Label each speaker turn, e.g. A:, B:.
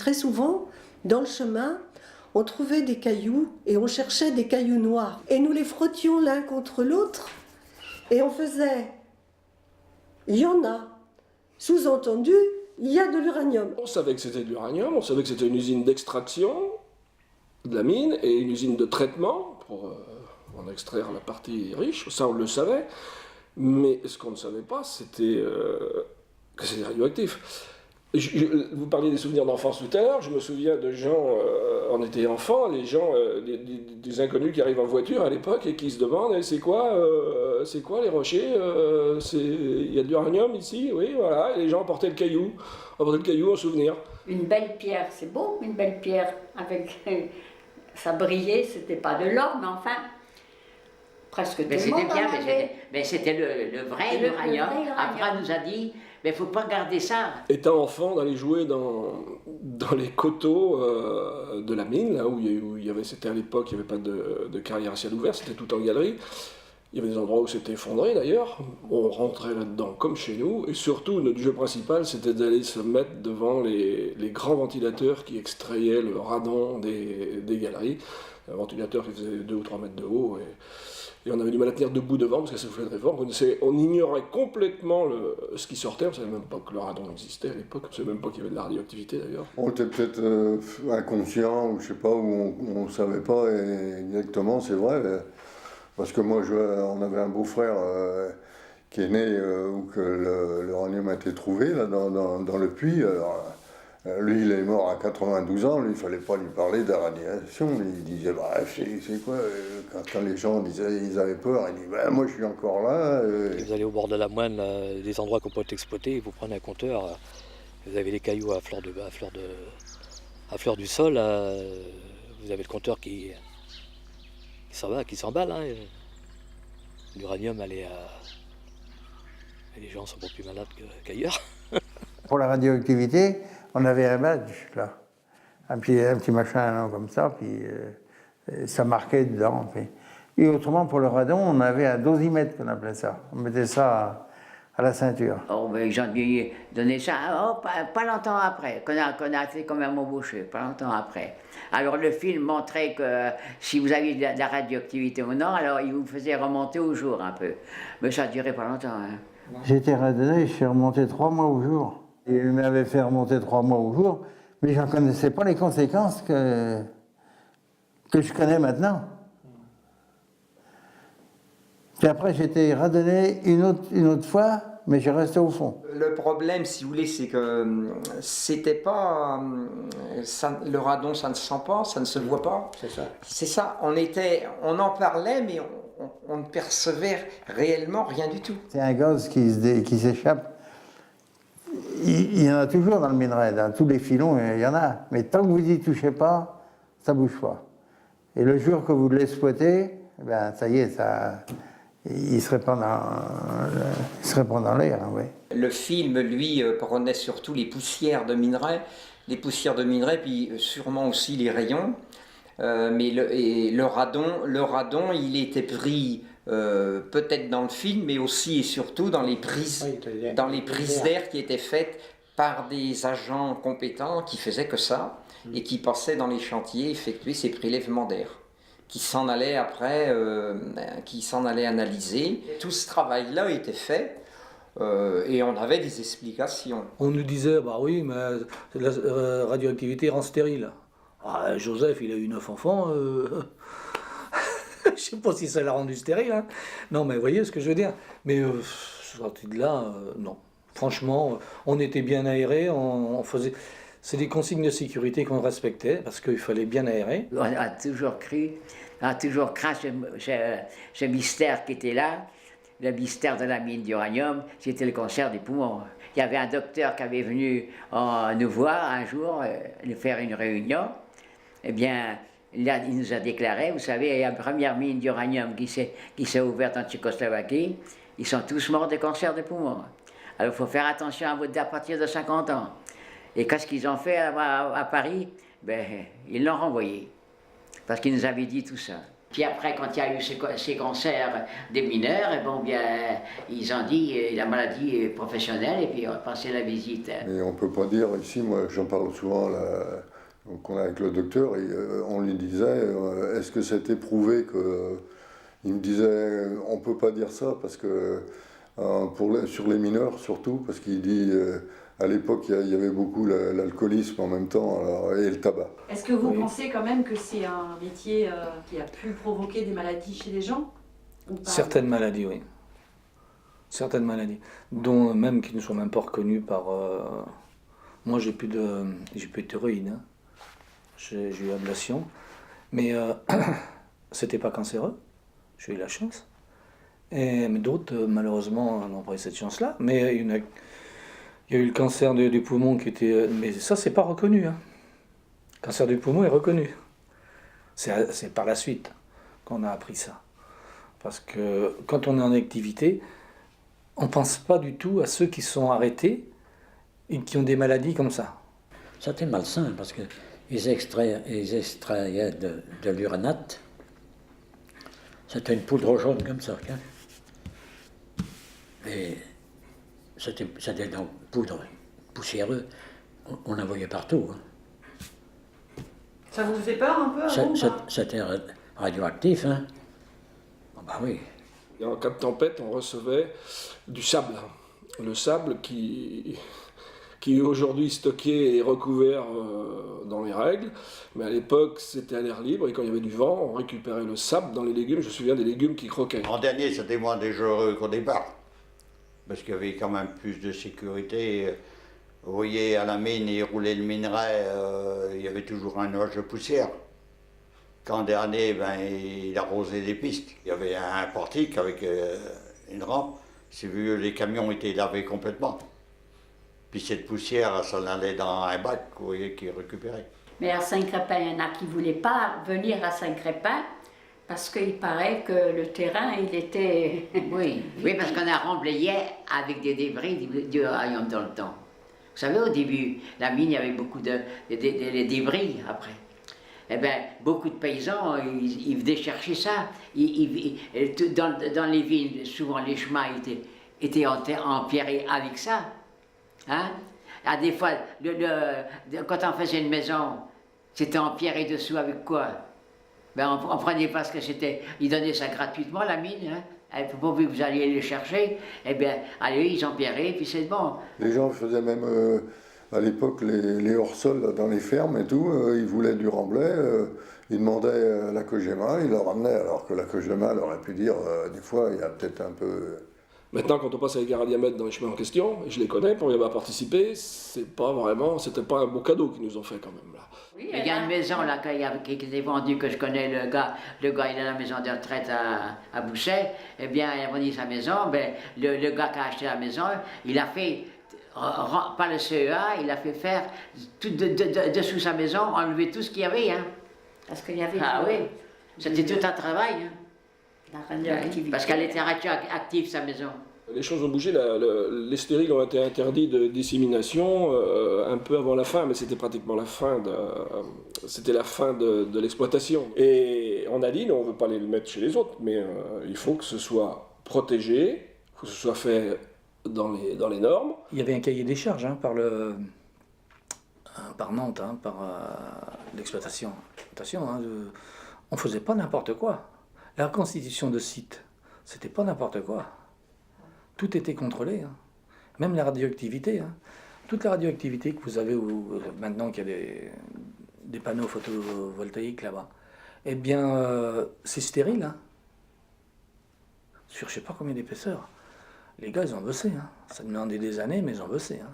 A: Très souvent, dans le chemin, on trouvait des cailloux et on cherchait des cailloux noirs. Et nous les frottions l'un contre l'autre et on faisait « il y en a ». Sous-entendu, il y a de l'uranium.
B: On savait que c'était de l'uranium, on savait que c'était une usine d'extraction de la mine et une usine de traitement pour en extraire la partie riche, ça on le savait. Mais ce qu'on ne savait pas, c'était que c'était radioactif. Vous parliez des souvenirs d'enfance tout à l'heure, je me souviens de gens, on était enfants, les gens, des inconnus qui arrivent en voiture à l'époque et qui se demandent c'est quoi les rochers, il y a de l'uranium ici, oui, voilà, et les gens portaient le caillou en souvenir.
C: Une belle pierre, c'est beau, une belle pierre, avec ça brillait, c'était pas de l'or, mais enfin, presque tout le monde en avait.
D: Mais c'était le vrai uranium. Après, on nous a dit, mais il ne faut pas garder ça.
B: Étant enfant, d'aller jouer dans les coteaux de la mine, là où il y avait, c'était à l'époque, il n'y avait pas de carrière à ciel ouvert, c'était tout en galerie. Il y avait des endroits où c'était effondré d'ailleurs. On rentrait là-dedans comme chez nous. Et surtout, notre jeu principal, c'était d'aller se mettre devant les grands ventilateurs qui extrayaient le radon des galeries. Un ventilateur qui faisait 2 ou 3 mètres de haut. Et on avait du mal à tenir debout devant parce que ça soufflait très fort. On ignorait complètement ce qui sortait. On ne savait même pas que le radon existait à l'époque. On ne savait même pas qu'il y avait de la radioactivité d'ailleurs.
E: On était peut-être inconscient ou je sais pas, où on ne savait pas exactement, c'est vrai. Parce que moi, on avait un beau-frère qui est né où que l'uranium a été trouvé là, dans le puits. Alors, lui, il est mort à 92 ans, lui, il ne fallait pas lui parler de la radiation. Il disait, bah, c'est quoi quand les gens disaient ils avaient peur, il dit, bah, moi je suis encore là.
F: Vous allez au bord de la moine, là, des endroits qu'on peut exploiter, vous prenez un compteur, vous avez les cailloux à fleur du sol, vous avez le compteur qui s'emballe. Hein. L'uranium, les gens sont beaucoup plus malades qu'ailleurs.
G: Pour la radioactivité, on avait un badge, là. Un petit machin là, comme ça, puis ça marquait dedans. Puis. Et autrement, pour le radon, on avait un dosimètre qu'on appelait ça. On mettait ça à la ceinture.
D: Oh, ben, j'en ai donné ça pas longtemps après, qu'on a fait quand même embauché, pas longtemps après. Alors le film montrait que si vous aviez de la radioactivité ou non, alors il vous faisait remonter au jour un peu. Mais ça ne durait pas longtemps. Hein.
G: J'ai été radonné, je suis remonté 3 mois au jour. Il m'avait fait remonter 3 mois au jour, mais je ne connaissais pas les conséquences que je connais maintenant. Puis après, j'ai été radonné une autre fois, mais j'ai resté au fond.
H: Le problème, si vous voulez, c'est que c'était pas... le radon, ça ne se sent pas, ça ne se voit pas.
I: C'est ça.
H: C'est ça. On en parlait, mais on ne percevait réellement rien du tout.
G: C'est un gaz qui s'échappe. Il y en a toujours dans le minerai. Dans tous les filons, il y en a. Mais tant que vous n'y touchez pas, ça ne bouge pas. Et le jour que vous l'exploitez, ben, ça y est, il se répand dans l'air. Oui.
H: Le film, lui, prenait surtout les poussières de minerais, puis sûrement aussi les rayons. Mais le radon, il était pris peut-être dans le film, mais aussi et surtout dans les prises, d'air qui étaient faites par des agents compétents qui faisaient que ça et qui passaient dans les chantiers effectuer ces prélèvements d'air, qui s'en allaient après, qui s'en allaient analyser. Tout ce travail-là était fait. Et on avait des explications.
I: On nous disait, bah oui, mais la radioactivité rend stérile. Ah, Joseph, il a eu 9 enfants. Je sais pas si ça l'a rendu stérile. Hein. Non, mais vous voyez ce que je veux dire. Mais sorti de là, non. Franchement, on était bien aéré, on faisait... C'est des consignes de sécurité qu'on respectait, parce qu'il fallait bien aérer.
D: On a toujours craint ce mystère qui était là, le mystère de la mine d'uranium, c'était le cancer des poumons. Il y avait un docteur qui avait venu nous voir un jour, nous faire une réunion. Eh bien, là, il nous a déclaré, vous savez, la première mine d'uranium qui s'est ouverte en Tchécoslovaquie, ils sont tous morts de cancer des poumons. Alors il faut faire attention à partir de 50 ans. Et qu'est-ce qu'ils ont fait à Paris? Ben, ils l'ont renvoyé, parce qu'ils nous avaient dit tout ça. Puis après, quand il y a eu ces cancers des mineurs, et bon, bien, ils ont dit la maladie est professionnelle et puis on a passé la visite.
E: Mais on ne peut pas dire ici, moi j'en parle souvent donc on est avec le docteur, et on lui disait, est-ce que c'était prouvé que... Il me disait, on ne peut pas dire ça parce que, sur les mineurs surtout, parce qu'il dit, à l'époque il y avait beaucoup l'alcoolisme en même temps et le tabac.
J: Est-ce que vous pensez quand même que c'est un métier qui a pu provoquer des maladies chez les gens ou pas?
I: Certaines maladies, oui. Certaines maladies, dont même qui ne sont même pas reconnues par... Moi, j'ai plus de thyroïde, hein. J'ai eu ablation, mais c'était pas cancéreux. J'ai eu la chance. Mais d'autres, malheureusement, n'ont pas eu cette chance-là. Mais il y a eu le cancer du poumon qui était... Mais ça, c'est pas reconnu, hein. Le cancer du poumon est reconnu. C'est par la suite qu'on a appris ça. Parce que quand on est en activité, on ne pense pas du tout à ceux qui sont arrêtés et qui ont des maladies comme ça.
K: C'était malsain parce qu'ils extrayaient de l'uranate. C'était une poudre jaune comme ça. Hein. Et c'était donc poudre poussiéreuse. On en voyait partout. Hein.
J: Ça vous fait peur un peu?
K: C'était radioactif. Hein. Oh, bah oui.
B: Et en cas de tempête, on recevait du sable. Le sable qui est aujourd'hui stocké et recouvert dans les règles. Mais à l'époque, c'était à l'air libre et quand il y avait du vent, on récupérait le sable dans les légumes. Je me souviens des légumes qui croquaient.
L: En dernier, c'était moins dangereux qu'au départ. Parce qu'il y avait quand même plus de sécurité. Vous voyez, à la mine, il roulait le minerai, il y avait toujours un nuage de poussière. Qu'en dernier, il arrosait des pistes. Il y avait un portique avec une rampe. C'est vu, les camions étaient lavés complètement. Puis cette poussière, ça allait dans un bac, vous voyez, qui récupérait.
C: Mais à Saint-Crépin, il y en a qui ne voulaient pas venir à Saint-Crépin parce qu'il paraît que le terrain, il était...
D: Oui, parce qu'on a remblayé avec des débris du royaume dans le temps. Vous savez, au début, la mine, il y avait beaucoup de débris après. Eh bien, beaucoup de paysans, ils venaient chercher ça. Dans les villes, souvent, les chemins étaient empierrés avec ça. Hein? Des fois, quand on faisait une maison, c'était empierré dessous avec quoi? On prenait parce que c'était... Ils donnaient ça gratuitement, la mine. Hein? Pourvu que vous alliez les chercher, eh bien, allez, ils empierraient, puis c'est bon.
E: Les gens faisaient même... À l'époque, les hors-sols dans les fermes et tout, ils voulaient du remblai, ils demandaient à la Cogema, ils leur ramenaient, alors que la Cogema leur aurait pu dire, des fois, il y a peut-être un peu...
B: Maintenant, quand on passe avec les gares à diamètre dans les chemins en question, et je les connais pour y avoir participé, c'était pas un beau cadeau qu'ils nous ont fait quand même là.
D: Oui, il y a une maison là qui était vendue, que je connais, le gars il a la maison de retraite à Bouchet, eh bien, il a vendu sa maison, le gars qui a acheté la maison, il a fait... Pas le CEA, il a fait faire tout dessous sa maison, enlever tout ce qu'il y avait. Hein.
C: Parce qu'il y avait...
D: Ah oui, c'était tout un travail. Hein.
C: La radioactivité.
D: Parce qu'elle était radioactive, sa maison.
B: Les choses ont bougé, les stériles ont été interdits de dissémination un peu avant la fin, mais c'était pratiquement la fin de l'exploitation. Et on a dit, non, on ne veut pas les mettre chez les autres, mais il faut que ce soit protégé, il faut que ce soit fait dans les normes.
I: Il y avait un cahier des charges hein, par Nantes, hein, par l'exploitation. Hein, on ne faisait pas n'importe quoi. La reconstitution de site, c'était pas n'importe quoi. Tout était contrôlé, hein. Même la radioactivité. Hein. Toute la radioactivité que vous avez maintenant qu'il y a des panneaux photovoltaïques là-bas, eh bien, c'est stérile. Hein. Sur je ne sais pas combien d'épaisseur. Les gars, ils ont bossé. Hein. Ça demandait des années, mais ils ont bossé. Hein.